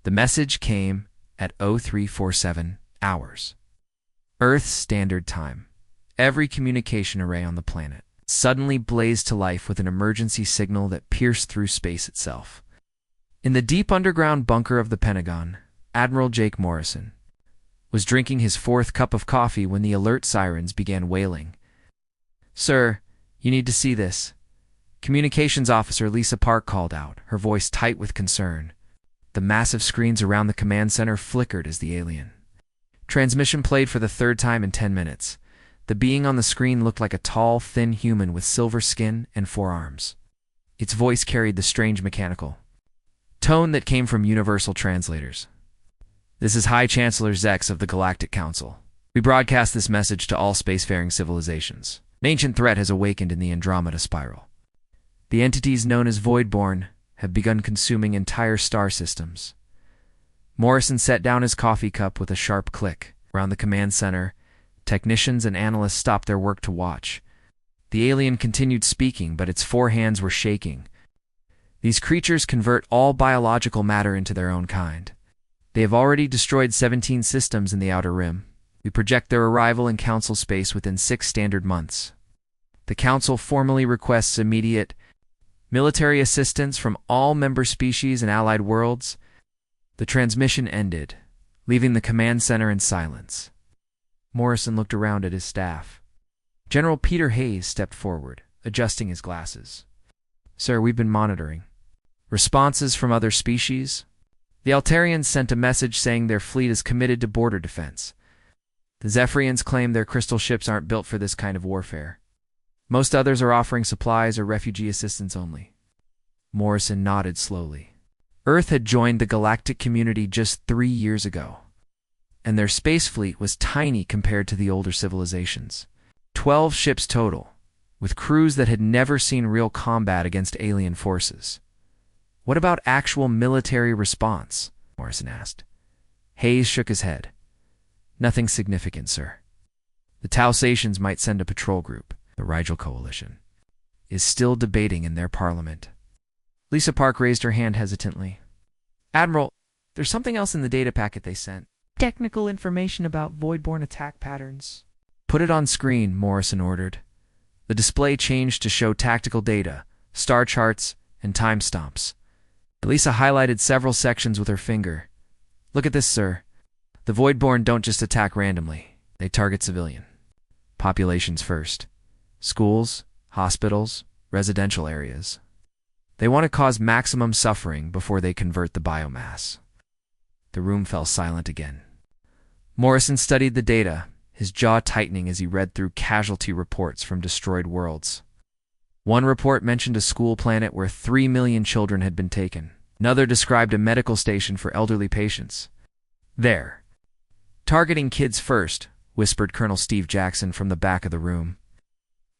The message came at 0347 hours. Earth's Standard Time. Every communication array on the planet suddenly blazed to life with an emergency signal that pierced through space itself. In the deep underground bunker of the Pentagon, Admiral Jake Morrison was drinking his fourth cup of coffee when the alert sirens began wailing. "Sir, you need to see this." Communications Officer Lisa Park called out, her voice tight with concern. The massive screens around the command center flickered as the alien transmission played for the third time in 10 minutes. The being on the screen looked like a tall, thin human with silver skin and 4 arms. Its voice carried the strange mechanical tone that came from universal translators. "This is High Chancellor Zex of the Galactic Council. We broadcast this message to all spacefaring civilizations. An ancient threat has awakened in the Andromeda Spiral. The entities known as Voidborn have begun consuming entire star systems." Morrison set down his coffee cup with a sharp click. Around the command center, technicians and analysts stopped their work to watch. The alien continued speaking, but its 4 hands were shaking. "These creatures convert all biological matter into their own kind. They have already destroyed 17 systems in the Outer Rim. We project their arrival in Council space within 6 standard months. The Council formally requests immediate military assistance from all member species and allied worlds." The transmission ended, leaving the command center in silence. Morrison looked around at his staff. General Peter Hayes stepped forward, adjusting his glasses. "Sir, we've been monitoring responses from other species. The Altarians sent a message saying their fleet is committed to border defense. The Zephyrians claim their crystal ships aren't built for this kind of warfare. Most others are offering supplies or refugee assistance only." Morrison nodded slowly. Earth had joined the galactic community just 3 years ago, and their space fleet was tiny compared to the older civilizations. 12 ships total, with crews that had never seen real combat against alien forces. "What about actual military response?" Morrison asked. Hayes shook his head. "Nothing significant, sir. The Tausations might send a patrol group. The Rigel Coalition is still debating in their parliament." Lisa Park raised her hand hesitantly. "Admiral, there's something else in the data packet they sent. Technical information about Voidborn attack patterns." "Put it on screen," Morrison ordered. The display changed to show tactical data, star charts, and time stamps. Lisa highlighted several sections with her finger. "Look at this, sir. The Voidborn don't just attack randomly. They target civilian populations first. Schools, hospitals, residential areas. They want to cause maximum suffering before they convert the biomass." The room fell silent again. Morrison studied the data, his jaw tightening as he read through casualty reports from destroyed worlds. One report mentioned a school planet where 3 million children had been taken. Another described a medical station for elderly patients. "There. Targeting kids first," whispered Colonel Steve Jackson from the back of the room.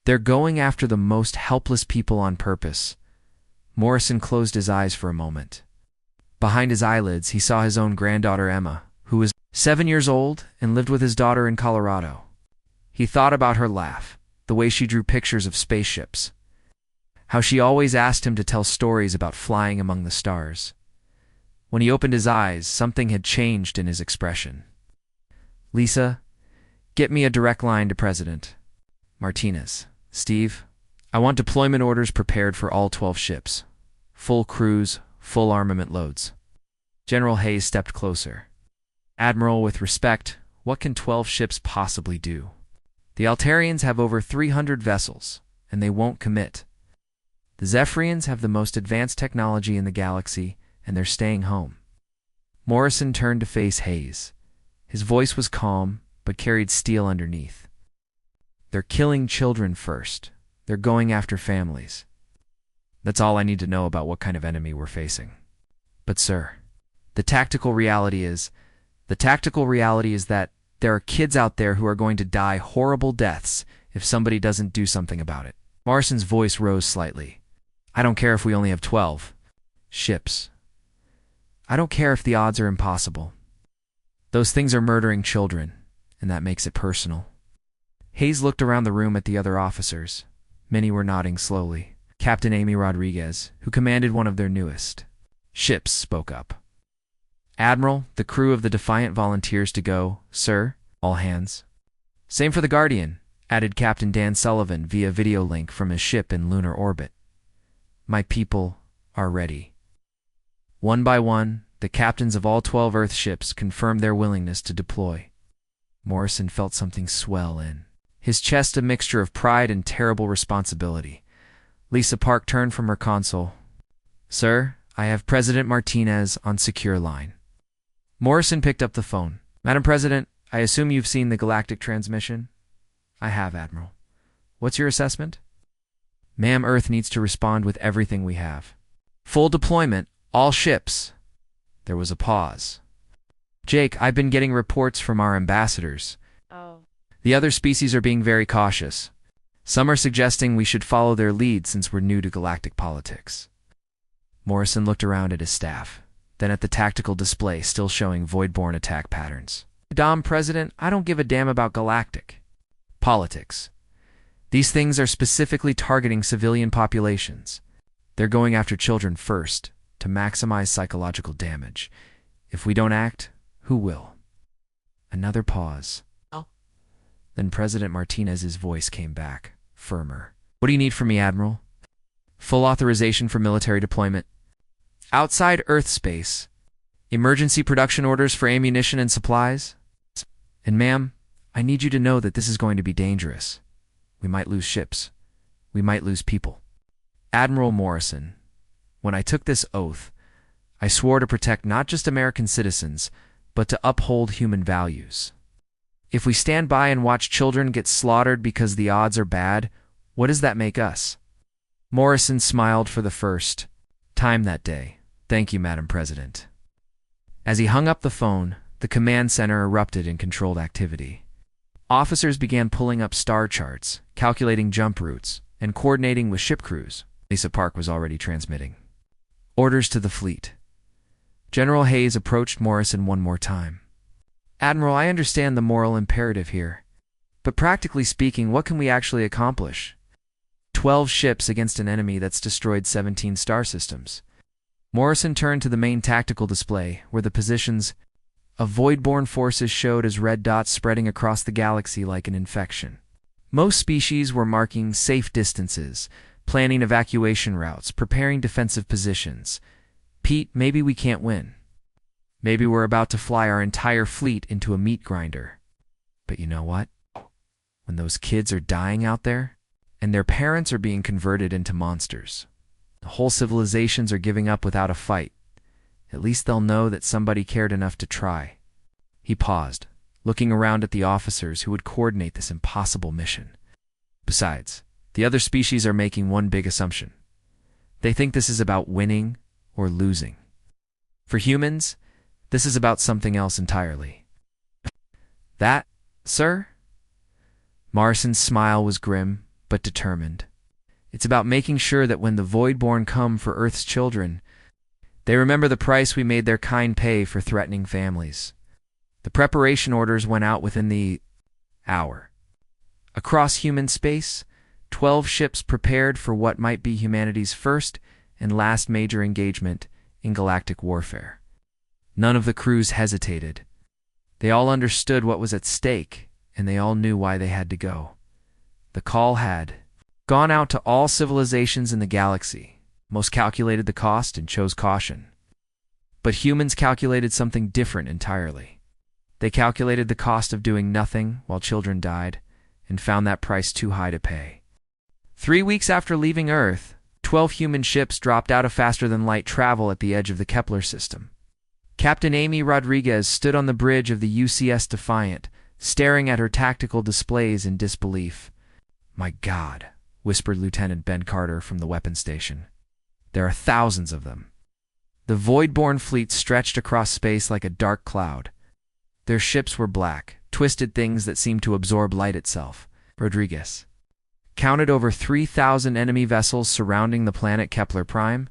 "They're going after the most helpless people on purpose." Morrison closed his eyes for a moment. Behind his eyelids, he saw his own granddaughter Emma, who was 7 years old and lived with his daughter in Colorado. He thought about her laugh, the way she drew pictures of spaceships, how she always asked him to tell stories about flying among the stars. When he opened his eyes, something had changed in his expression. "Lisa, get me a direct line to President Martinez. Steve, I want deployment orders prepared for all 12 ships. Full crews, full armament loads." General Hayes stepped closer. "Admiral, with respect, what can 12 ships possibly do? The Altarians have over 300 vessels, and they won't commit. The Zephyrians have the most advanced technology in the galaxy, and they're staying home." Morrison turned to face Hayes. His voice was calm, but carried steel underneath. "They're killing children first. They're going after families. That's all I need to know about what kind of enemy we're facing. But sir, the tactical reality is that there are kids out there who are going to die horrible deaths if somebody doesn't do something about it." Morrison's voice rose slightly. "I don't care if we only have 12 ships. I don't care if the odds are impossible. Those things are murdering children, and that makes it personal." Hayes looked around the room at the other officers. Many were nodding slowly. Captain Amy Rodriguez, who commanded one of their newest ships, spoke up. Admiral, the crew of the Defiant volunteers to go, sir. All hands. Same for the Guardian, added Captain Dan Sullivan via video link from his ship in lunar orbit. My people are ready. One by one, the captains of all 12 Earth ships confirmed their willingness to deploy. Morrison felt something swell in his chest, a mixture of pride and terrible responsibility. Lisa Park turned from her console. Sir, I have President Martinez on secure line. Morrison picked up the phone. Madam President, I assume you've seen the Galactic transmission? I have, Admiral. What's your assessment? Ma'am, Earth needs to respond with everything we have. Full deployment, all ships. There was a pause. Jake, I've been getting reports from our ambassadors. Oh. The other species are being very cautious. Some are suggesting we should follow their lead since we're new to galactic politics. Morrison looked around at his staff, then at the tactical display still showing Voidborn attack patterns. Madam President, I don't give a damn about galactic politics. These things are specifically targeting civilian populations. They're going after children first, to maximize psychological damage. If we don't act, who will? Another pause. Oh. Then President Martinez's voice came back, firmer. What do you need from me, Admiral? Full authorization for military deployment. Outside Earth space. Emergency production orders for ammunition and supplies. And ma'am, I need you to know that this is going to be dangerous. We might lose ships. We might lose people. Admiral Morrison, when I took this oath, I swore to protect not just American citizens, but to uphold human values. If we stand by and watch children get slaughtered because the odds are bad, what does that make us? Morrison smiled for the first time that day. Thank you, Madam President. As he hung up the phone, the command center erupted in controlled activity. Officers began pulling up star charts, calculating jump routes, and coordinating with ship crews. Lisa Park was already transmitting. Orders to the fleet. General Hayes approached Morrison one more time. Admiral, I understand the moral imperative here. But practically speaking, what can we actually accomplish? 12 ships against an enemy that's destroyed 17 star systems. Morrison turned to the main tactical display, where the positions of Voidborn forces showed as red dots spreading across the galaxy like an infection. Most species were marking safe distances, planning evacuation routes, preparing defensive positions. Pete, maybe we can't win. Maybe we're about to fly our entire fleet into a meat grinder. But you know what? When those kids are dying out there, and their parents are being converted into monsters, the whole civilizations are giving up without a fight. At least they'll know that somebody cared enough to try. He paused, looking around at the officers who would coordinate this impossible mission. Besides, the other species are making one big assumption. They think this is about winning or losing. For humans, this is about something else entirely. That, sir? Morrison's smile was grim, but determined. It's about making sure that when the Voidborn come for Earth's children, they remember the price we made their kind pay for threatening families. The preparation orders went out within the hour. Across human space, 12 ships prepared for what might be humanity's first and last major engagement in galactic warfare. None of the crews hesitated. They all understood what was at stake, and they all knew why they had to go. The call had gone out to all civilizations in the galaxy. Most calculated the cost and chose caution. But humans calculated something different entirely. They calculated the cost of doing nothing while children died, and found that price too high to pay. 3 weeks after leaving Earth, 12 human ships dropped out of faster-than-light travel at the edge of the Kepler system. Captain Amy Rodriguez stood on the bridge of the UCS Defiant, staring at her tactical displays in disbelief. "My God," whispered Lieutenant Ben Carter from the weapons station. "There are thousands of them." The Voidborn fleet stretched across space like a dark cloud. Their ships were black, twisted things that seemed to absorb light itself. Rodriguez counted over 3,000 enemy vessels surrounding the planet Kepler Prime,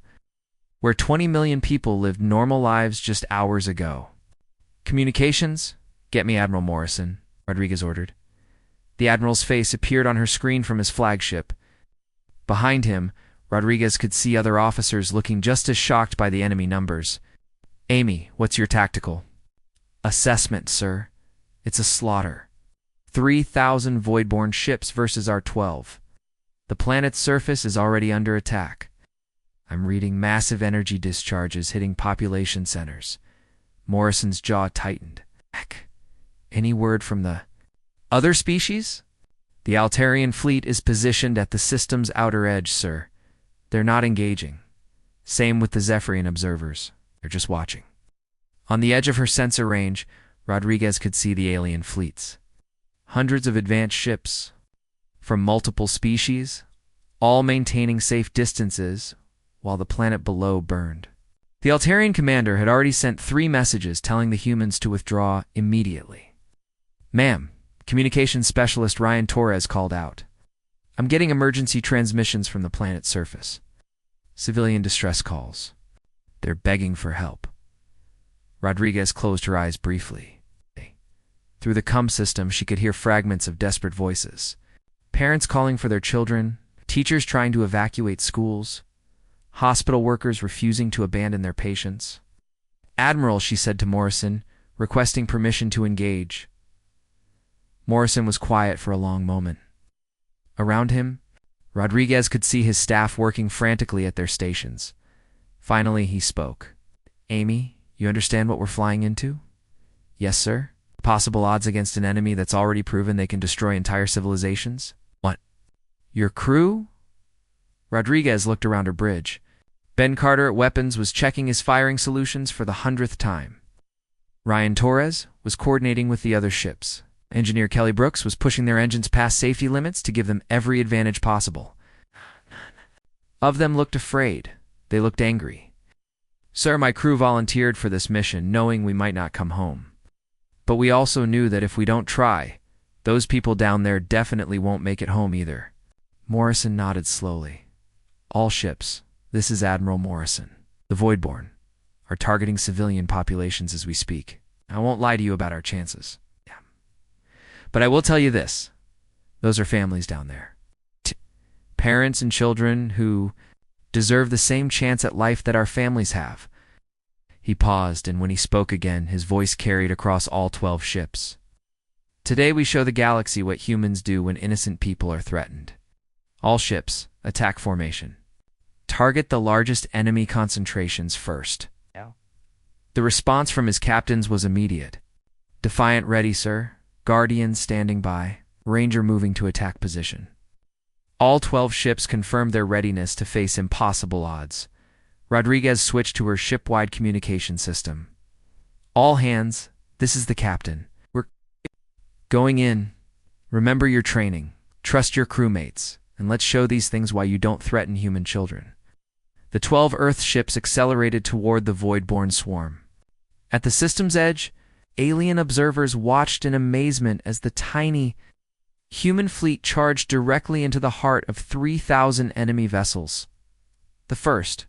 where 20 million people lived normal lives just hours ago. "Communications? Get me Admiral Morrison," Rodriguez ordered. The Admiral's face appeared on her screen from his flagship. Behind him, Rodriguez could see other officers looking just as shocked by the enemy numbers. Amy, what's your tactical assessment, sir? It's a slaughter. 3,000 Voidborn ships versus our 12. The planet's surface is already under attack. I'm reading massive energy discharges hitting population centers. Morrison's jaw tightened. Heck. Any word from the other species? The Altarian fleet is positioned at the system's outer edge, sir. They're not engaging. Same with the Zephyrian observers. They're just watching. On the edge of her sensor range, Rodriguez could see the alien fleets. Hundreds of advanced ships from multiple species, all maintaining safe distances while the planet below burned. The Altarian commander had already sent 3 messages telling the humans to withdraw immediately. Ma'am, communications specialist Ryan Torres called out. I'm getting emergency transmissions from the planet's surface. Civilian distress calls. They're begging for help. Rodriguez closed her eyes briefly. Through the CUM system, she could hear fragments of desperate voices. Parents calling for their children, teachers trying to evacuate schools, hospital workers refusing to abandon their patients. Admiral, she said to Morrison, requesting permission to engage. Morrison was quiet for a long moment. Around him, Rodriguez could see his staff working frantically at their stations. Finally, he spoke. Amy, you understand what we're flying into? Yes, sir. Possible odds against an enemy that's already proven they can destroy entire civilizations? What? Your crew? Rodriguez looked around her bridge. Ben Carter at Weapons was checking his firing solutions for the 100th time. Ryan Torres was coordinating with the other ships. Engineer Kelly Brooks was pushing their engines past safety limits to give them every advantage possible. Of them looked afraid. They looked angry. Sir, my crew volunteered for this mission, knowing we might not come home. But we also knew that if we don't try, those people down there definitely won't make it home either. Morrison nodded slowly. All ships, this is Admiral Morrison. The Voidborn are targeting civilian populations as we speak. I won't lie to you about our chances. Yeah. But I will tell you this. Those are families down there. Parents and children who deserve the same chance at life that our families have. He paused, and when he spoke again, his voice carried across all 12 ships. Today we show the galaxy what humans do when innocent people are threatened. All ships, attack formation. Target the largest enemy concentrations first. Yeah. The response from his captains was immediate. Defiant ready, sir. Guardian standing by. Ranger moving to attack position. All 12 ships confirmed their readiness to face impossible odds. Rodriguez switched to her ship-wide communication system. All hands, this is the captain. We're going in. Remember your training. Trust your crewmates. And let's show these things why you don't threaten human children. The 12 Earth ships accelerated toward the Voidborn swarm. At the system's edge, alien observers watched in amazement as the tiny human fleet charged directly into the heart of 3,000 enemy vessels. The first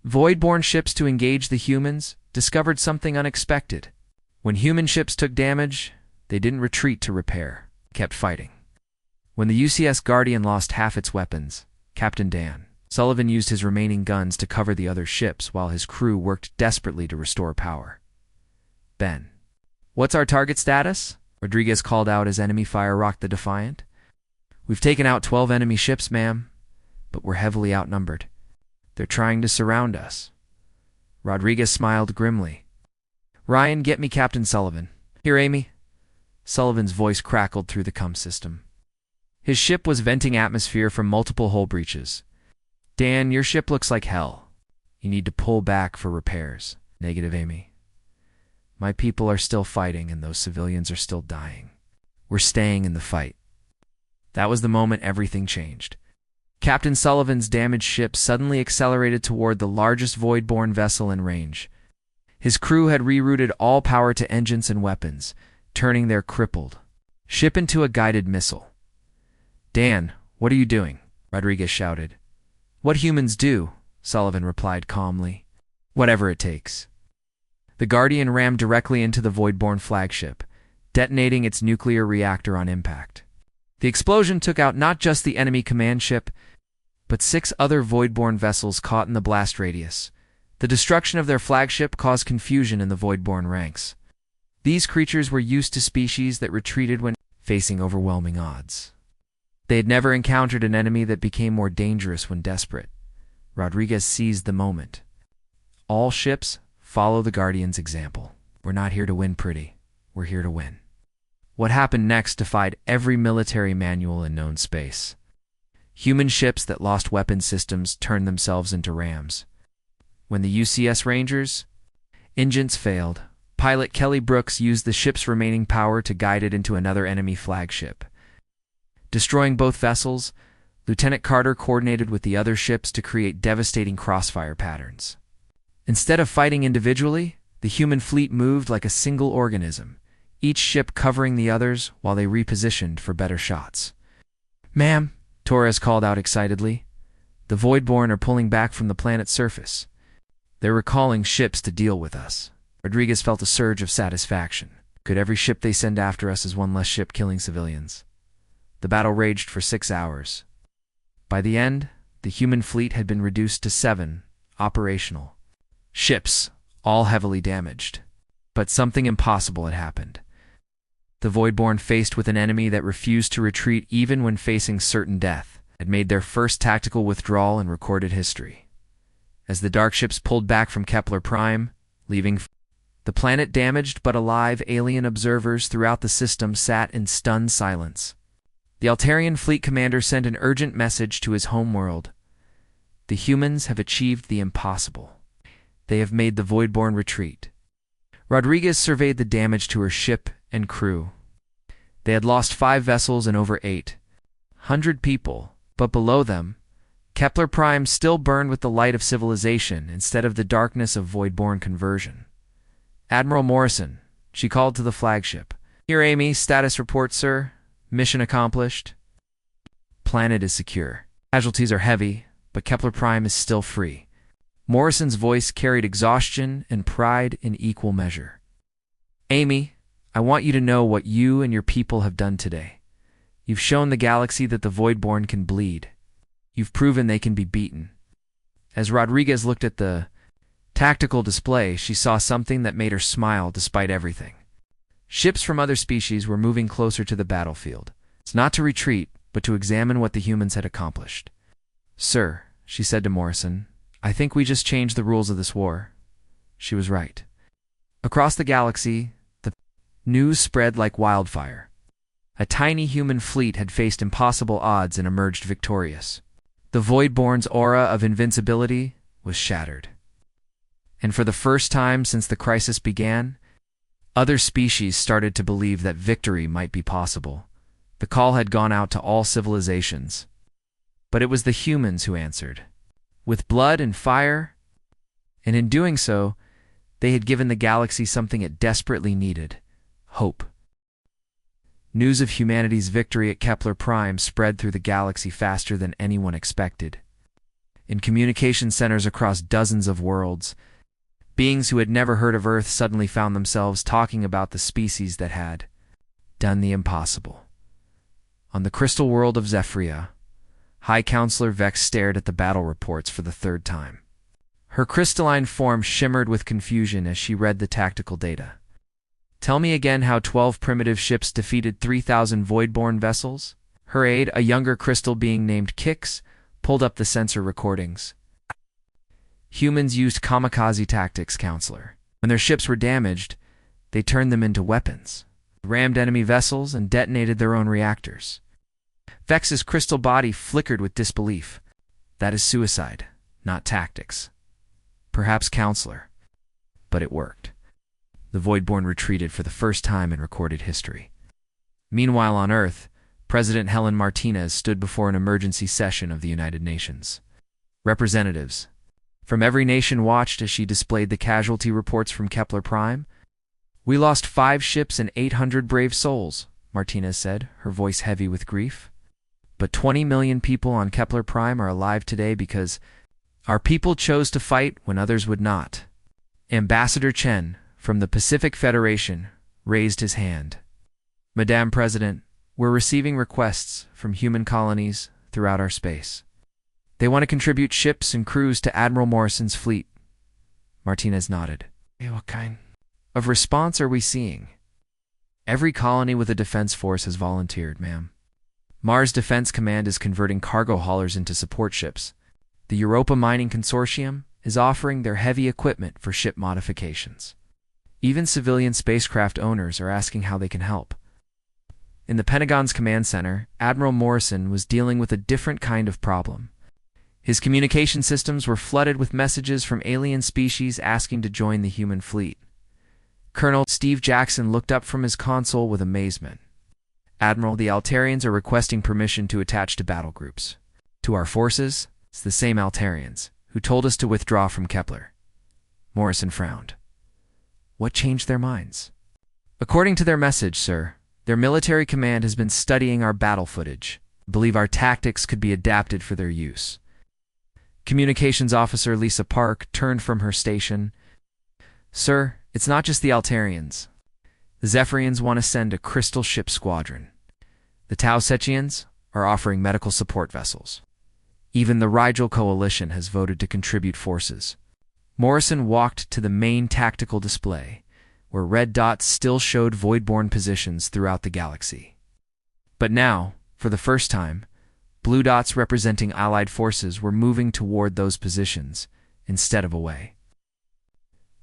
Voidborn ships to engage the humans discovered something unexpected. When human ships took damage, they didn't retreat to repair, kept fighting. When the UCS Guardian lost half its weapons, Captain Dan Sullivan used his remaining guns to cover the other ships while his crew worked desperately to restore power. Ben, what's our target status? Rodriguez called out as enemy fire rocked the Defiant. We've taken out 12 enemy ships, ma'am, but we're heavily outnumbered. They're trying to surround us. Rodriguez smiled grimly. Ryan, get me Captain Sullivan. Here, Amy. Sullivan's voice crackled through the CUM system. His ship was venting atmosphere from multiple hull breaches. Dan, your ship looks like hell. You need to pull back for repairs. Negative, Amy. My people are still fighting and those civilians are still dying. We're staying in the fight. That was the moment everything changed. Captain Sullivan's damaged ship suddenly accelerated toward the largest Voidborn vessel in range. His crew had rerouted all power to engines and weapons, turning their crippled ship into a guided missile. Dan, what are you doing? Rodriguez shouted. What humans do, Sullivan replied calmly. Whatever it takes. The Guardian rammed directly into the Voidborn flagship, detonating its nuclear reactor on impact. The explosion took out not just the enemy command ship, but 6 other Voidborn vessels caught in the blast radius, The destruction of their flagship caused confusion in the Voidborn ranks. These creatures were used to species that retreated when facing overwhelming odds. They had never encountered an enemy that became more dangerous when desperate. Rodriguez seized the moment. All ships follow the Guardian's example. We're not here to win pretty. We're here to win. What happened next defied every military manual in known space. Human ships that lost weapon systems turned themselves into rams. When the UCS Rangers' engines failed, pilot Kelly Brooks used the ship's remaining power to guide it into another enemy flagship. Destroying both vessels, Lieutenant Carter coordinated with the other ships to create devastating crossfire patterns. Instead of fighting individually, the human fleet moved like a single organism, each ship covering the others while they repositioned for better shots. "Ma'am," Torres called out excitedly, "the Voidborn are pulling back from the planet's surface. They're recalling ships to deal with us." Rodriguez felt a surge of satisfaction. Could every ship they send after us is one less ship killing civilians. The battle raged for 6 hours. By the end, the human fleet had been reduced to 7 operational ships, all heavily damaged. But something impossible had happened. The Voidborn, faced with an enemy that refused to retreat even when facing certain death, had made their first tactical withdrawal in recorded history. As the dark ships pulled back from Kepler Prime, leaving the planet damaged but alive, alien observers throughout the system sat in stunned silence. The Altarian fleet commander sent an urgent message to his homeworld. "The humans have achieved the impossible. They have made the Voidborn retreat." Rodriguez surveyed the damage to her ship and crew. They had lost 5 vessels and over 800 people, but below them, Kepler Prime still burned with the light of civilization instead of the darkness of Voidborn conversion. "Admiral Morrison," she called to the flagship. "Here, Amy. Status report, sir. Mission accomplished. Planet is secure. Casualties are heavy, but Kepler Prime is still free." Morrison's voice carried exhaustion and pride in equal measure. "Amy, I want you to know what you and your people have done today. You've shown the galaxy that the Voidborn can bleed. You've proven they can be beaten." As Rodriguez looked at the tactical display, she saw something that made her smile despite everything. Ships from other species were moving closer to the battlefield. It's not to retreat, but to examine what the humans had accomplished. "Sir," she said to Morrison, "I think we just changed the rules of this war." She was right. Across the galaxy, the news spread like wildfire. A tiny human fleet had faced impossible odds and emerged victorious. The Voidborn's aura of invincibility was shattered. And for the first time since the crisis began, other species started to believe that victory might be possible. The call had gone out to all civilizations. But it was the humans who answered, with blood and fire, and in doing so, they had given the galaxy something it desperately needed: hope. News of humanity's victory at Kepler Prime spread through the galaxy faster than anyone expected. In communication centers across dozens of worlds, beings who had never heard of Earth suddenly found themselves talking about the species that had done the impossible. On the crystal world of Zephyria, High Counselor Vex stared at the battle reports for the 3rd time. Her crystalline form shimmered with confusion as she read the tactical data. "Tell me again how 12 primitive ships defeated 3,000 Voidborn vessels?" Her aide, a younger crystal being named Kix, pulled up the sensor recordings. "Humans used kamikaze tactics, Counselor. When their ships were damaged, they turned them into weapons, rammed enemy vessels, and detonated their own reactors." Vex's crystal body flickered with disbelief. "That is suicide, not tactics." "Perhaps, Counselor. But it worked." The Voidborn retreated for the first time in recorded history. Meanwhile on Earth, President Helen Martinez stood before an emergency session of the United Nations. Representatives from every nation watched as she displayed the casualty reports from Kepler Prime. "We lost 5 ships and 800 brave souls," Martinez said, her voice heavy with grief. "But 20 million people on Kepler Prime are alive today because our people chose to fight when others would not." Ambassador Chen, from the Pacific Federation, raised his hand. "Madame President, we're receiving requests from human colonies throughout our space. They want to contribute ships and crews to Admiral Morrison's fleet. Martinez nodded. Hey, what kind of response are we seeing? Every colony with a defense force has volunteered, ma'am. Mars Defense Command is converting cargo haulers into support ships. The Europa Mining Consortium is offering their heavy equipment for ship modifications. Even civilian spacecraft owners are asking how they can help. In the Pentagon's command center, Admiral Morrison was dealing with a different kind of problem. His communication systems were flooded with messages from alien species asking to join the human fleet. Colonel Steve Jackson looked up from his console with amazement. Admiral, the Altarians are requesting permission to attach to battle groups. To our forces, it's the same Altarians who told us to withdraw from Kepler. Morrison frowned. What changed their minds? According to their message, sir, their military command has been studying our battle footage. I believe our tactics could be adapted for their use. Communications Officer Lisa Park turned from her station. Sir, it's not just the Altarians. The Zephyrians want to send a crystal ship squadron. The Tau Sechians are offering medical support vessels. Even the Rigel Coalition has voted to contribute forces. Morrison walked to the main tactical display, where red dots still showed Voidborn positions throughout the galaxy. But now, for the first time, blue dots representing Allied forces were moving toward those positions, instead of away.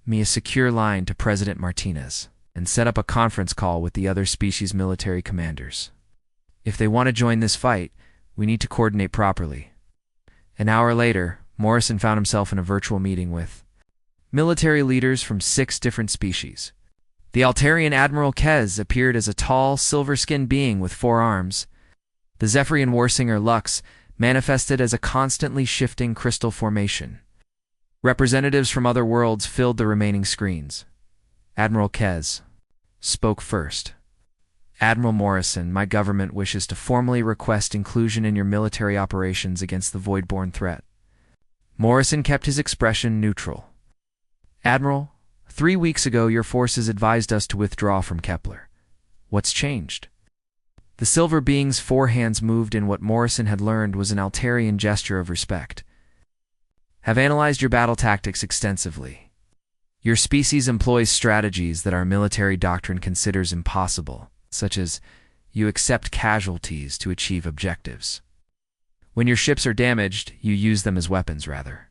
Me a secure line to President Martinez, and set up a conference call with the other species' military commanders. If they want to join this fight, we need to coordinate properly. An hour later, Morrison found himself in a virtual meeting with military leaders from 6 different species. The Altarian Admiral Kez appeared as a tall, silver-skinned being with 4 arms. The Zephyrian warsinger Lux manifested as a constantly shifting crystal formation. Representatives from other worlds filled the remaining screens. Admiral Kez spoke first. Admiral Morrison, my government wishes to formally request inclusion in your military operations against the Voidborn threat. Morrison kept his expression neutral. Admiral, 3 weeks ago your forces advised us to withdraw from Kepler. What's changed? The silver being's 4 hands moved in what Morrison had learned was an Altarian gesture of respect. Have analyzed your battle tactics extensively. Your species employs strategies that our military doctrine considers impossible, such as you accept casualties to achieve objectives. When your ships are damaged, you use them as weapons, rather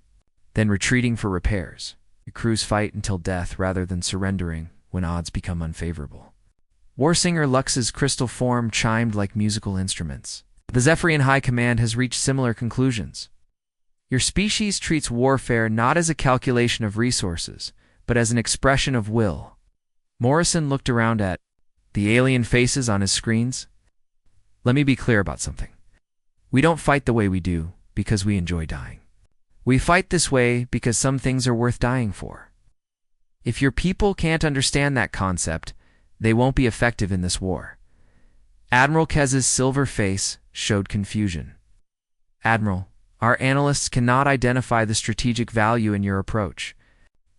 than retreating for repairs. Your crews fight until death rather than surrendering when odds become unfavorable. Warsinger Lux's crystal form chimed like musical instruments. The Zephyrian High Command has reached similar conclusions. Your species treats warfare not as a calculation of resources, but as an expression of will. Morrison looked around at the alien faces on his screens. Let me be clear about something. We don't fight the way we do because we enjoy dying. We fight this way because some things are worth dying for. If your people can't understand that concept, they won't be effective in this war. Admiral Kez's silver face showed confusion. Admiral, our analysts cannot identify the strategic value in your approach.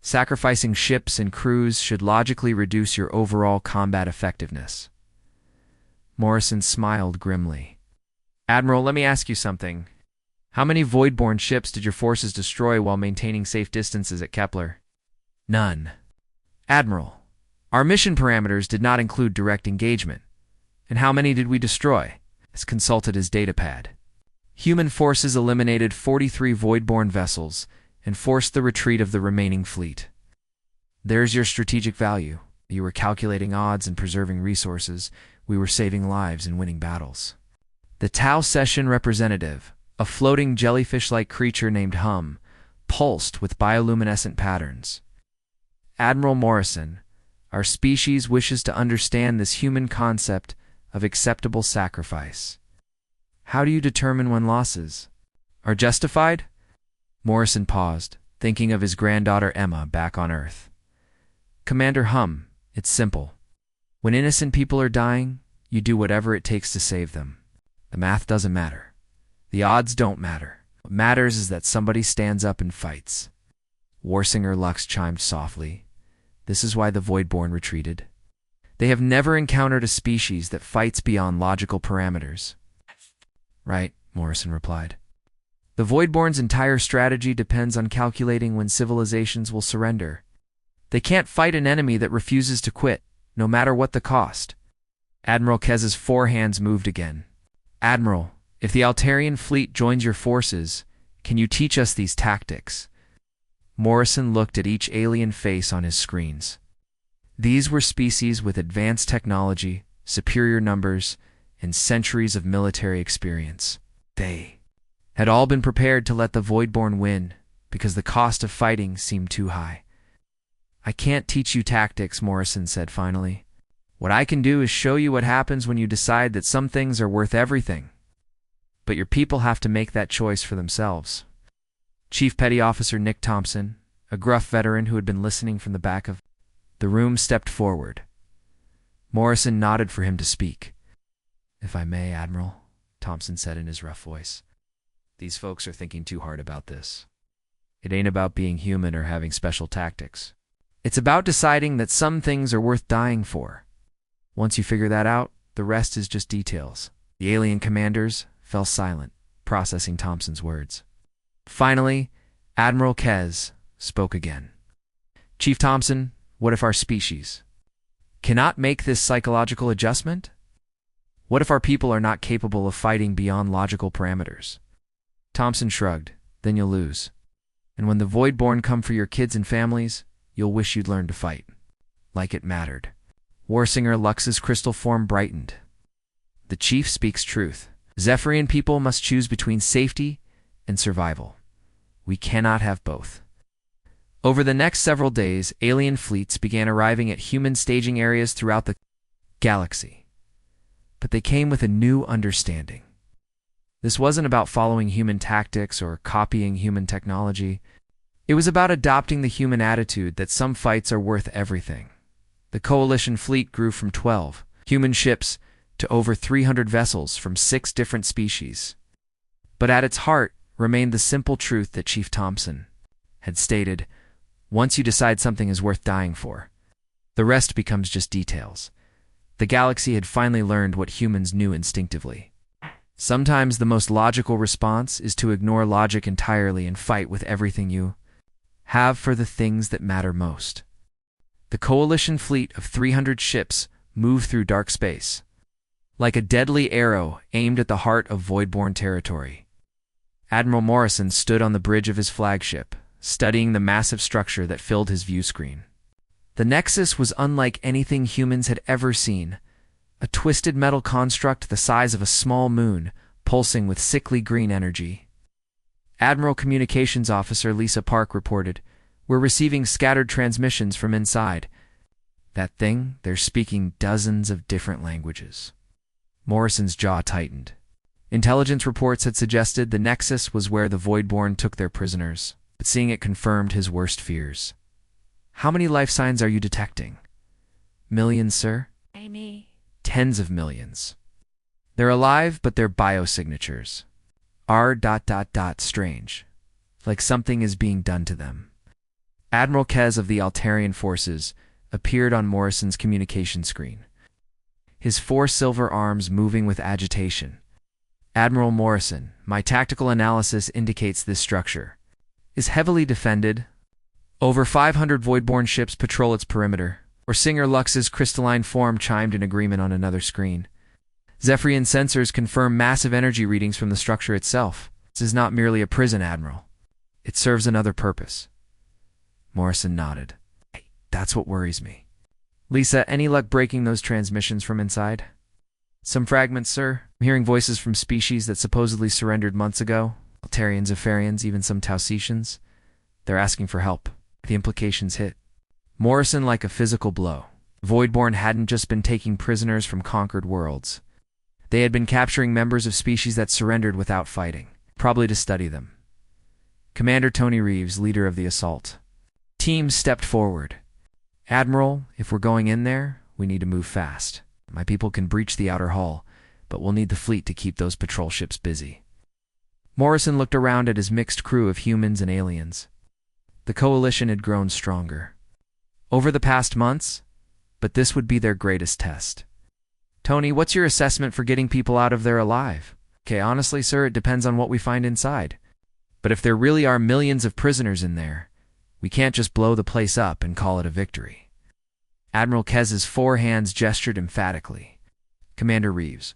Sacrificing ships and crews should logically reduce your overall combat effectiveness. Morrison smiled grimly. Admiral, let me ask you something. How many Voidborn ships did your forces destroy while maintaining safe distances at Kepler? None. Admiral, our mission parameters did not include direct engagement. And how many did we destroy? He consulted his datapad. Human forces eliminated 43 Voidborn vessels and forced the retreat of the remaining fleet. There's your strategic value. You were calculating odds and preserving resources. We were saving lives and winning battles. The Tau Session representative, a floating jellyfish-like creature named Hum, pulsed with bioluminescent patterns. Admiral Morrison, our species wishes to understand this human concept of acceptable sacrifice. How do you determine when losses are justified? Morrison paused, thinking of his granddaughter Emma back on Earth. Commander Hum, it's simple. When innocent people are dying, you do whatever it takes to save them. The math doesn't matter. The odds don't matter. What matters is that somebody stands up and fights. Warsinger Lux chimed softly. This is why the Voidborn retreated. They have never encountered a species that fights beyond logical parameters. Right, Morrison replied. The Voidborn's entire strategy depends on calculating when civilizations will surrender. They can't fight an enemy that refuses to quit, no matter what the cost. Admiral Kez's forehands moved again. Admiral, if the Altarian fleet joins your forces, can you teach us these tactics? Morrison looked at each alien face on his screens. These were species with advanced technology, superior numbers, and centuries of military experience. They had all been prepared to let the Voidborn win because the cost of fighting seemed too high. I can't teach you tactics, Morrison said finally. What I can do is show you what happens when you decide that some things are worth everything. But your people have to make that choice for themselves. Chief Petty Officer Nick Thompson, a gruff veteran who had been listening from the back of the room, stepped forward. Morrison nodded for him to speak. If I may, Admiral, Thompson said in his rough voice. These folks are thinking too hard about this. It ain't about being human or having special tactics. It's about deciding that some things are worth dying for. Once you figure that out, the rest is just details. The alien commanders fell silent, processing Thompson's words. Finally, Admiral Kez spoke again. Chief Thompson, what if our species cannot make this psychological adjustment? What if our people are not capable of fighting beyond logical parameters? Thompson shrugged. Then you'll lose. And when the Voidborn come for your kids and families, you'll wish you'd learned to fight. Like it mattered. Warsinger Lux's crystal form brightened. The chief speaks truth. Zephyrian people must choose between safety and survival. We cannot have both. Over the next several days, alien fleets began arriving at human staging areas throughout the galaxy. But they came with a new understanding. This wasn't about following human tactics or copying human technology. It was about adopting the human attitude that some fights are worth everything. The Coalition fleet grew from 12 human ships to over 300 vessels from 6 different species. But at its heart remained the simple truth that Chief Thompson had stated: once you decide something is worth dying for, the rest becomes just details. The galaxy had finally learned what humans knew instinctively. Sometimes the most logical response is to ignore logic entirely and fight with everything you have for the things that matter most. The Coalition fleet of 300 ships moved through dark space, like a deadly arrow aimed at the heart of Voidborn territory. Admiral Morrison stood on the bridge of his flagship, studying the massive structure that filled his view screen. The Nexus was unlike anything humans had ever seen, a twisted metal construct the size of a small moon, pulsing with sickly green energy. Admiral Communications Officer Lisa Park reported, "We're receiving scattered transmissions from inside. That thing, they're speaking dozens of different languages." Morrison's jaw tightened. Intelligence reports had suggested the Nexus was where the Voidborn took their prisoners, but seeing it confirmed his worst fears. "How many life signs are you detecting?" "Millions, sir." Amy. "Tens of millions. They're alive, but they're biosignatures. R... strange. Like something is being done to them." Admiral Kez of the Altarian forces appeared on Morrison's communication screen, his 4 silver arms moving with agitation. "Admiral Morrison, my tactical analysis indicates this structure is heavily defended. Over 500 Voidborn ships patrol its perimeter." Warsinger Lux's crystalline form chimed in agreement on another screen. "Zephyrian sensors confirm massive energy readings from the structure itself. This is not merely a prison, Admiral. It serves another purpose." Morrison nodded. "Hey, that's what worries me." "Lisa, any luck breaking those transmissions from inside?" "Some fragments, sir. I'm hearing voices from species that supposedly surrendered months ago. Altarians, Zephyrians, even some Tausetians. They're asking for help." The implications hit Morrison like a physical blow. Voidborn hadn't just been taking prisoners from conquered worlds. They had been capturing members of species that surrendered without fighting, probably to study them. Commander Tony Reeves, leader of the assault team, stepped forward. "Admiral, if we're going in there, we need to move fast. My people can breach the outer hull, but we'll need the fleet to keep those patrol ships busy." Morrison looked around at his mixed crew of humans and aliens. The Coalition had grown stronger over the past months, but this would be their greatest test. "Tony, what's your assessment for getting people out of there alive?" "Okay, honestly, sir, it depends on what we find inside. But if there really are millions of prisoners in there, we can't just blow the place up and call it a victory. Admiral Kez's four hands gestured emphatically. Commander Reeves,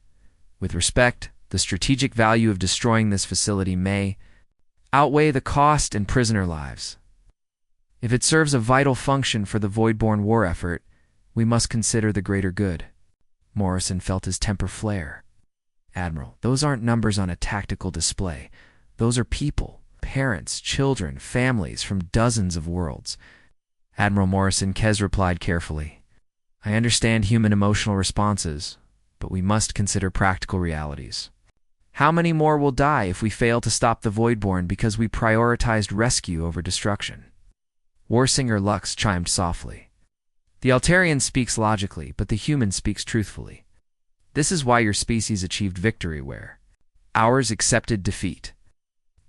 with respect, the strategic value of destroying this facility may outweigh the cost and prisoner lives. If it serves a vital function for the Voidborn war effort, we must consider the greater good. Morrison felt his temper flare. Admiral, those aren't numbers on a tactical display. Those are people, parents, children, families from dozens of worlds. Admiral Morrison, Kez replied carefully. I understand human emotional responses, but we must consider practical realities. How many more will die if we fail to stop the Voidborn because we prioritized rescue over destruction? Warsinger Lux chimed softly. The Altarian speaks logically, but the human speaks truthfully. This is why your species achieved victory where ours accepted defeat.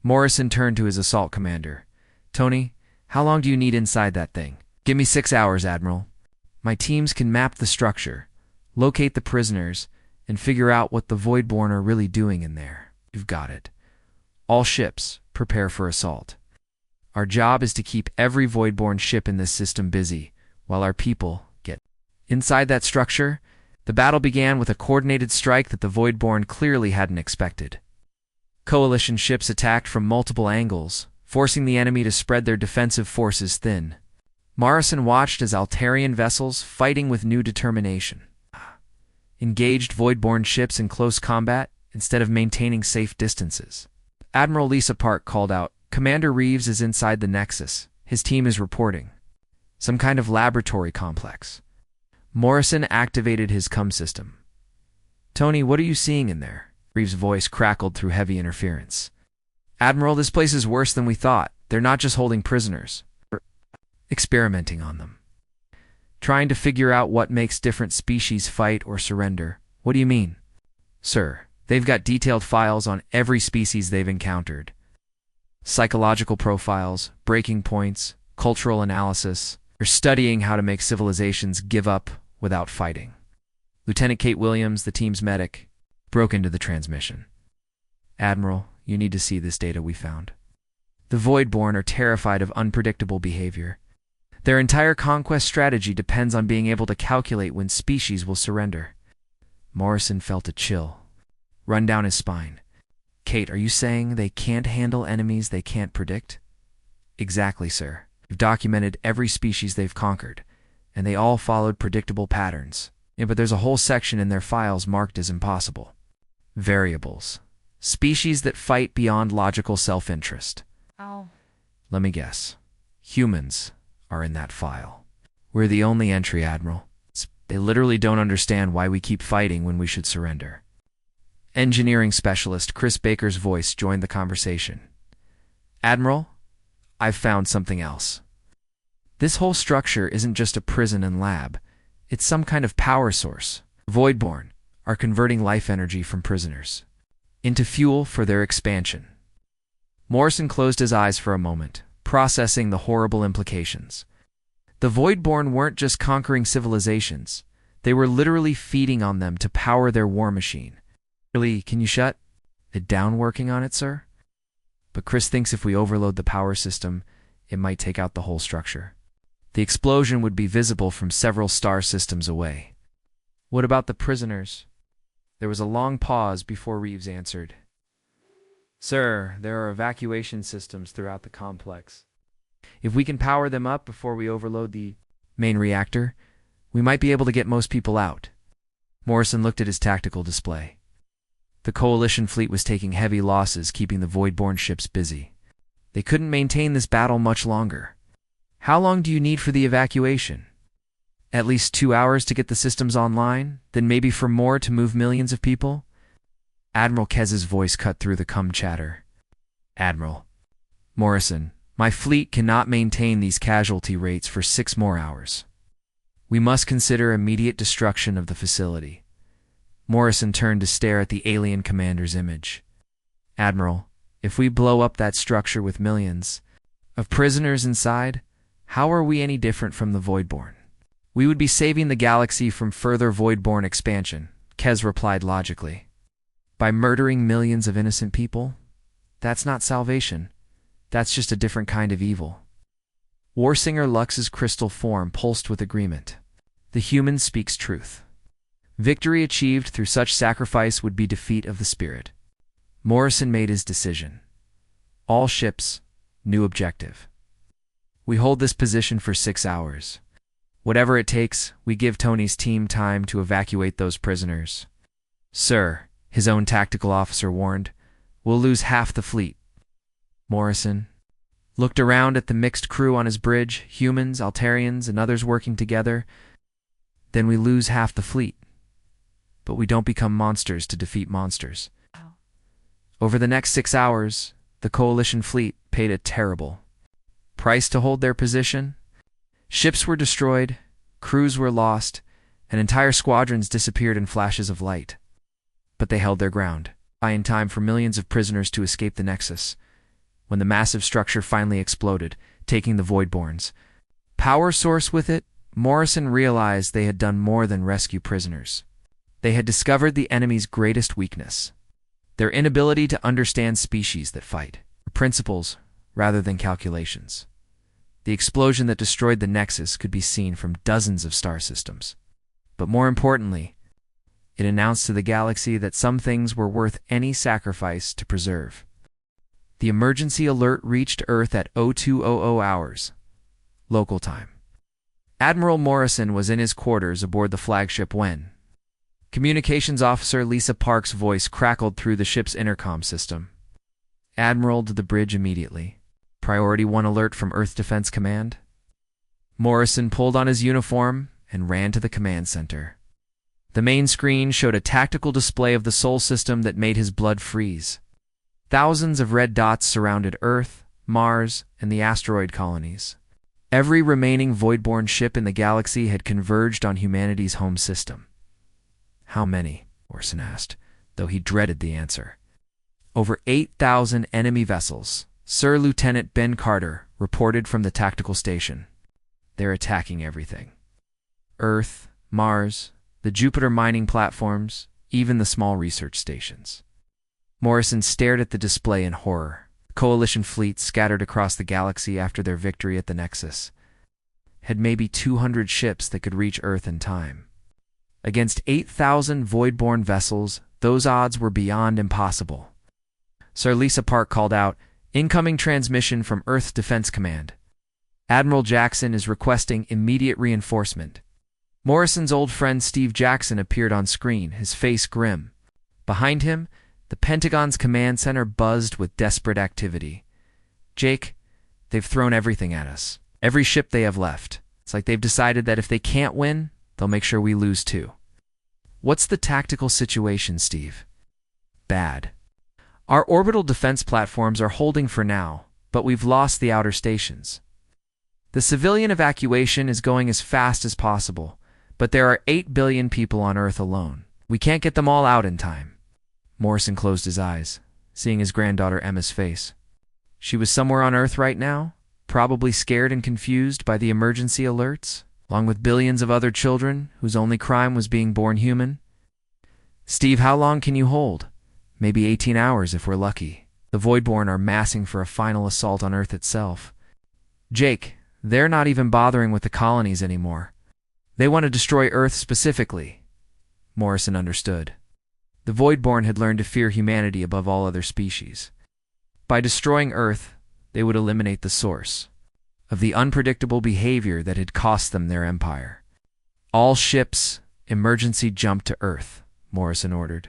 Morrison turned to his assault commander. Tony, how long do you need inside that thing? Give me 6 hours, Admiral. My teams can map the structure, locate the prisoners, and figure out what the Voidborn are really doing in there. You've got it. All ships, prepare for assault. Our job is to keep every Voidborn ship in this system busy, while our people get inside that structure. The battle began with a coordinated strike that the Voidborn clearly hadn't expected. Coalition ships attacked from multiple angles, forcing the enemy to spread their defensive forces thin. Morrison watched as Altarian vessels, fighting with new determination, engaged Voidborn ships in close combat instead of maintaining safe distances. Admiral Lisa Park called out, Commander Reeves is inside the Nexus. His team is reporting. Some kind of laboratory complex. Morrison activated his comm system. Tony, what are you seeing in there? Reeves' voice crackled through heavy interference. Admiral, this place is worse than we thought. They're not just holding prisoners. They're experimenting on them. Trying to figure out what makes different species fight or surrender. What do you mean? Sir, they've got detailed files on every species they've encountered. Psychological profiles, breaking points, cultural analysis. They're studying how to make civilizations give up without fighting. Lieutenant Kate Williams, the team's medic, broke into the transmission. Admiral, you need to see this data we found. The Voidborn are terrified of unpredictable behavior. Their entire conquest strategy depends on being able to calculate when species will surrender. Morrison felt a chill run down his spine. Kate, are you saying they can't handle enemies they can't predict? Exactly, sir. We've documented every species they've conquered, and they all followed predictable patterns. Yeah, but there's a whole section in their files marked as impossible. Variables. Species that fight beyond logical self-interest. Oh. Let me guess. Humans are in that file. We're the only entry, Admiral. They literally don't understand why we keep fighting when we should surrender. Engineering specialist Chris Baker's voice joined the conversation. Admiral, I've found something else. This whole structure isn't just a prison and lab. It's some kind of power source. Voidborn are converting life energy from prisoners into fuel for their expansion. Morrison closed his eyes for a moment, processing the horrible implications. The Voidborn weren't just conquering civilizations. They were literally feeding on them to power their war machine. Really, can you shut it down working on it, sir? But Chris thinks if we overload the power system, it might take out the whole structure. The explosion would be visible from several star systems away. What about the prisoners? There was a long pause before Reeves answered. Sir, there are evacuation systems throughout the complex. If we can power them up before we overload the main reactor, we might be able to get most people out. Morrison looked at his tactical display. The Coalition fleet was taking heavy losses, keeping the Voidborn ships busy. They couldn't maintain this battle much longer. How long do you need for the evacuation? At least 2 hours to get the systems online, then maybe for more to move millions of people? Admiral Kez's voice cut through the cum chatter. Admiral Morrison, my fleet cannot maintain these casualty rates for 6 more hours. We must consider immediate destruction of the facility. Morrison turned to stare at the alien commander's image. Admiral, if we blow up that structure with millions of prisoners inside, how are we any different from the Voidborn? We would be saving the galaxy from further Voidborn expansion, Kez replied logically. By murdering millions of innocent people? That's not salvation. That's just a different kind of evil. Warsinger Lux's crystal form pulsed with agreement. The human speaks truth. Victory achieved through such sacrifice would be defeat of the spirit. Morrison made his decision. All ships, new objective. We hold this position for 6 hours. Whatever it takes, we give Tony's team time to evacuate those prisoners. Sir, his own tactical officer warned, we'll lose half the fleet. Morrison looked around at the mixed crew on his bridge, humans, Altarians, and others working together. Then we lose half the fleet. But we don't become monsters to defeat monsters. Over the next 6 hours, the Coalition fleet paid a terrible price to hold their position. Ships were destroyed, crews were lost, and entire squadrons disappeared in flashes of light. But they held their ground, buying time for millions of prisoners to escape the Nexus. When the massive structure finally exploded, taking the Voidborns power source with it, Morrison realized they had done more than rescue prisoners. They had discovered the enemy's greatest weakness, their inability to understand species that fight, principles rather than calculations. The explosion that destroyed the Nexus could be seen from dozens of star systems. But more importantly, it announced to the galaxy that some things were worth any sacrifice to preserve. The emergency alert reached Earth at 0200 hours, local time. Admiral Morrison was in his quarters aboard the flagship when Communications Officer Lisa Park's voice crackled through the ship's intercom system. Admiral, to the bridge immediately. Priority 1 alert from Earth Defense Command. Morrison pulled on his uniform and ran to the command center. The main screen showed a tactical display of the Sol system that made his blood freeze. Thousands of red dots surrounded Earth, Mars, and the asteroid colonies. Every remaining Voidborn ship in the galaxy had converged on humanity's home system. How many? Morrison asked, though he dreaded the answer. Over 8,000 enemy vessels, Sir Lieutenant Ben Carter reported from the tactical station. They're attacking everything. Earth, Mars, the Jupiter mining platforms, even the small research stations. Morrison stared at the display in horror. Coalition fleets scattered across the galaxy after their victory at the Nexus had maybe 200 ships that could reach Earth in time. Against 8,000 Voidborn vessels, those odds were beyond impossible. Sir Lisa Park called out, "Incoming transmission from Earth Defense Command. Admiral Jackson is requesting immediate reinforcement." Morrison's old friend Steve Jackson appeared on screen, his face grim. Behind him, the Pentagon's command center buzzed with desperate activity. "Jake, they've thrown everything at us. Every ship they have left. It's like they've decided that if they can't win, they'll make sure we lose too." "What's the tactical situation, Steve?" "Bad. Our orbital defense platforms are holding for now, but we've lost the outer stations. The civilian evacuation is going as fast as possible, but there are 8 billion people on Earth alone. We can't get them all out in time." Morrison closed his eyes, seeing his granddaughter Emma's face. She was somewhere on Earth right now, probably scared and confused by the emergency alerts, along with billions of other children whose only crime was being born human. "Steve, how long can you hold?" "Maybe 18 hours if we're lucky. The Voidborn are massing for a final assault on Earth itself." "Jake, they're not even bothering with the colonies anymore. They want to destroy Earth specifically." Morrison understood. The Voidborn had learned to fear humanity above all other species. By destroying Earth, they would eliminate the source of the unpredictable behavior that had cost them their empire. "All ships, emergency jump to Earth," Morrison ordered.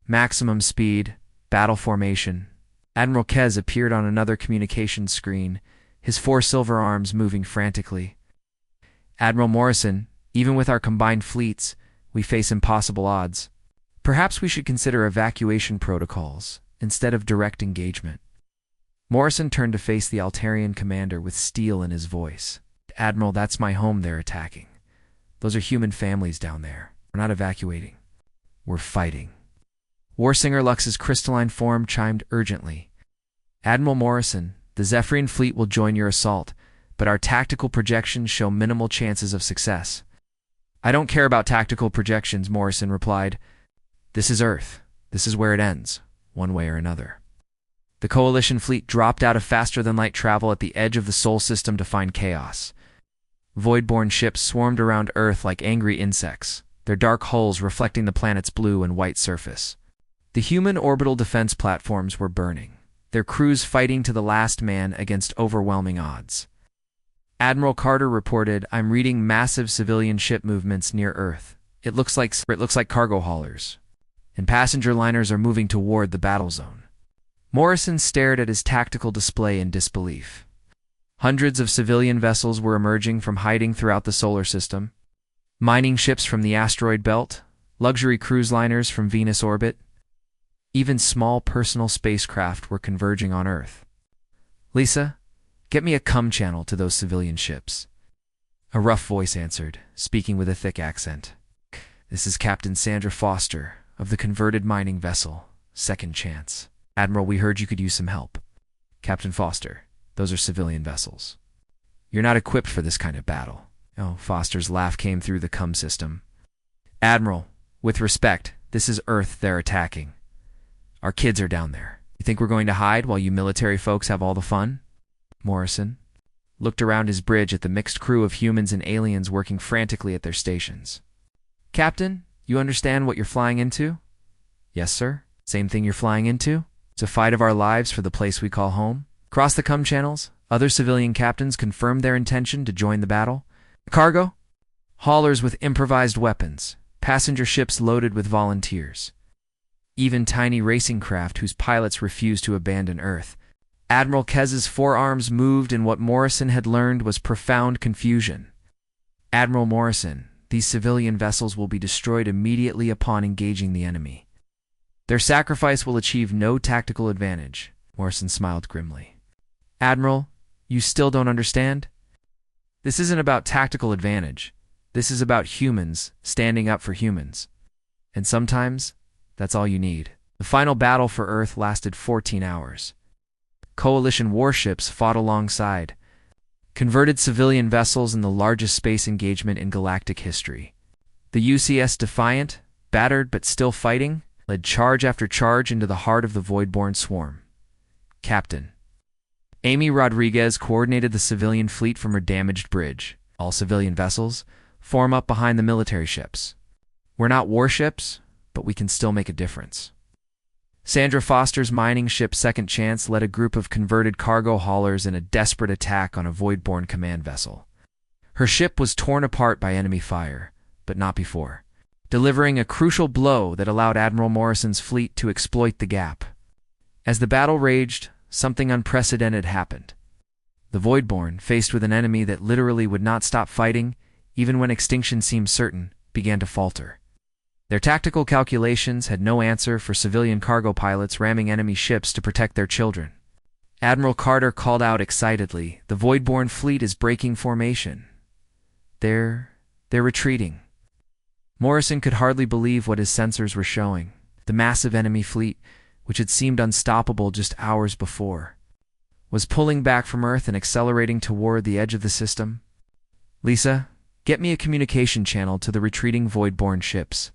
"Maximum speed, battle formation." Admiral Kez appeared on another communications screen, his 4 silver arms moving frantically. "Admiral Morrison, even with our combined fleets, we face impossible odds. Perhaps we should consider evacuation protocols instead of direct engagement." Morrison turned to face the Altarian commander with steel in his voice. "Admiral, that's my home they're attacking. Those are human families down there. We're not evacuating. We're fighting." Warsinger Lux's crystalline form chimed urgently. "Admiral Morrison, the Zephyrian fleet will join your assault, but our tactical projections show minimal chances of success." "I don't care about tactical projections," Morrison replied. "This is Earth. This is where it ends, one way or another." The Coalition fleet dropped out of faster-than-light travel at the edge of the Sol system to find chaos. Voidborn ships swarmed around Earth like angry insects, their dark hulls reflecting the planet's blue and white surface. The human orbital defense platforms were burning, their crews fighting to the last man against overwhelming odds. Admiral Carter reported, "I'm reading massive civilian ship movements near Earth. It looks like cargo haulers, and passenger liners are moving toward the battle zone." Morrison stared at his tactical display in disbelief. Hundreds of civilian vessels were emerging from hiding throughout the solar system. Mining ships from the asteroid belt, luxury cruise liners from Venus orbit. Even small personal spacecraft were converging on Earth. "Lisa, get me a comm channel to those civilian ships." A rough voice answered, speaking with a thick accent. "This is Captain Sandra Foster of the converted mining vessel, Second Chance. Admiral, we heard you could use some help." "Captain Foster, those are civilian vessels. You're not equipped for this kind of battle." Oh, Foster's laugh came through the comm system. "Admiral, with respect, this is Earth they're attacking. Our kids are down there. You think we're going to hide while you military folks have all the fun?" Morrison looked around his bridge at the mixed crew of humans and aliens working frantically at their stations. "Captain, you understand what you're flying into?" "Yes, sir. Same thing you're flying into? It's a fight of our lives for the place we call home." Across the comm channels, other civilian captains confirmed their intention to join the battle. Cargo? Haulers with improvised weapons, passenger ships loaded with volunteers. Even tiny racing craft whose pilots refused to abandon Earth. Admiral Kez's forearms moved in what Morrison had learned was profound confusion. "Admiral Morrison, these civilian vessels will be destroyed immediately upon engaging the enemy. Their sacrifice will achieve no tactical advantage." Morrison smiled grimly. "Admiral, you still don't understand? This isn't about tactical advantage. This is about humans standing up for humans. And sometimes, that's all you need." The final battle for Earth lasted 14 hours. Coalition warships fought alongside converted civilian vessels in the largest space engagement in galactic history. The UCS Defiant, battered but still fighting, led charge after charge into the heart of the Voidborn swarm. Captain Amy Rodriguez coordinated the civilian fleet from her damaged bridge. "All civilian vessels, form up behind the military ships. We're not warships, but we can still make a difference." Sandra Foster's mining ship Second Chance led a group of converted cargo haulers in a desperate attack on a Voidborn command vessel. Her ship was torn apart by enemy fire, but not before, delivering a crucial blow that allowed Admiral Morrison's fleet to exploit the gap. As the battle raged, something unprecedented happened. The Voidborn, faced with an enemy that literally would not stop fighting, even when extinction seemed certain, began to falter. Their tactical calculations had no answer for civilian cargo pilots ramming enemy ships to protect their children. Admiral Carter called out excitedly, "The Voidborn fleet is breaking formation. They're retreating." Morrison could hardly believe what his sensors were showing. The massive enemy fleet, which had seemed unstoppable just hours before, was pulling back from Earth and accelerating toward the edge of the system. "Lisa, get me a communication channel to the retreating Voidborn ships."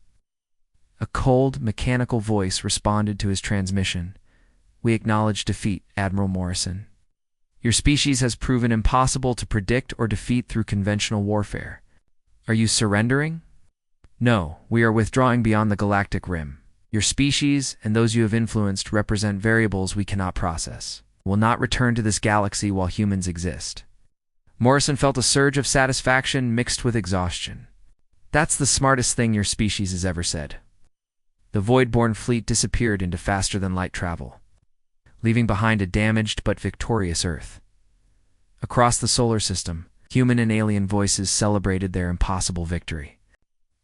A cold, mechanical voice responded to his transmission. "We acknowledge defeat, Admiral Morrison. Your species has proven impossible to predict or defeat through conventional warfare. Are you surrendering?" "No, we are withdrawing beyond the galactic rim. Your species and those you have influenced represent variables we cannot process. We will not return to this galaxy while humans exist." Morrison felt a surge of satisfaction mixed with exhaustion. "That's the smartest thing your species has ever said." The Voidborn fleet disappeared into faster-than-light travel, leaving behind a damaged but victorious Earth. Across the solar system, human and alien voices celebrated their impossible victory.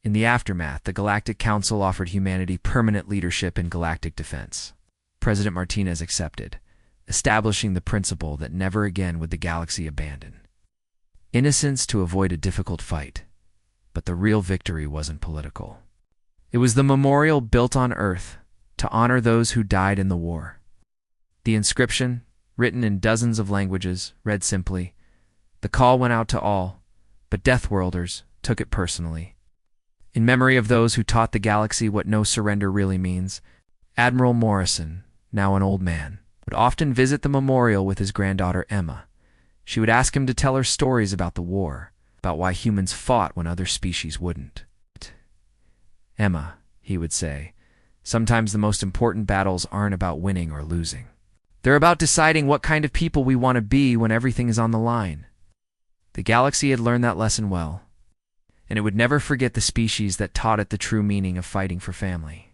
In the aftermath, the Galactic Council offered humanity permanent leadership in galactic defense. President Martinez accepted, establishing the principle that never again would the galaxy abandon innocence to avoid a difficult fight. But the real victory wasn't political. It was the memorial built on Earth to honor those who died in the war. The inscription, written in dozens of languages, read simply, "The call went out to all, but Deathworlders took it personally. In memory of those who taught the galaxy what no surrender really means, Admiral Morrison, now an old man." would often visit the memorial with his granddaughter Emma. She would ask him to tell her stories about the war, about why humans fought when other species wouldn't. "Emma," he would say, "sometimes the most important battles aren't about winning or losing. They're about deciding what kind of people we want to be when everything is on the line." The galaxy had learned that lesson well, and it would never forget the species that taught it the true meaning of fighting for family.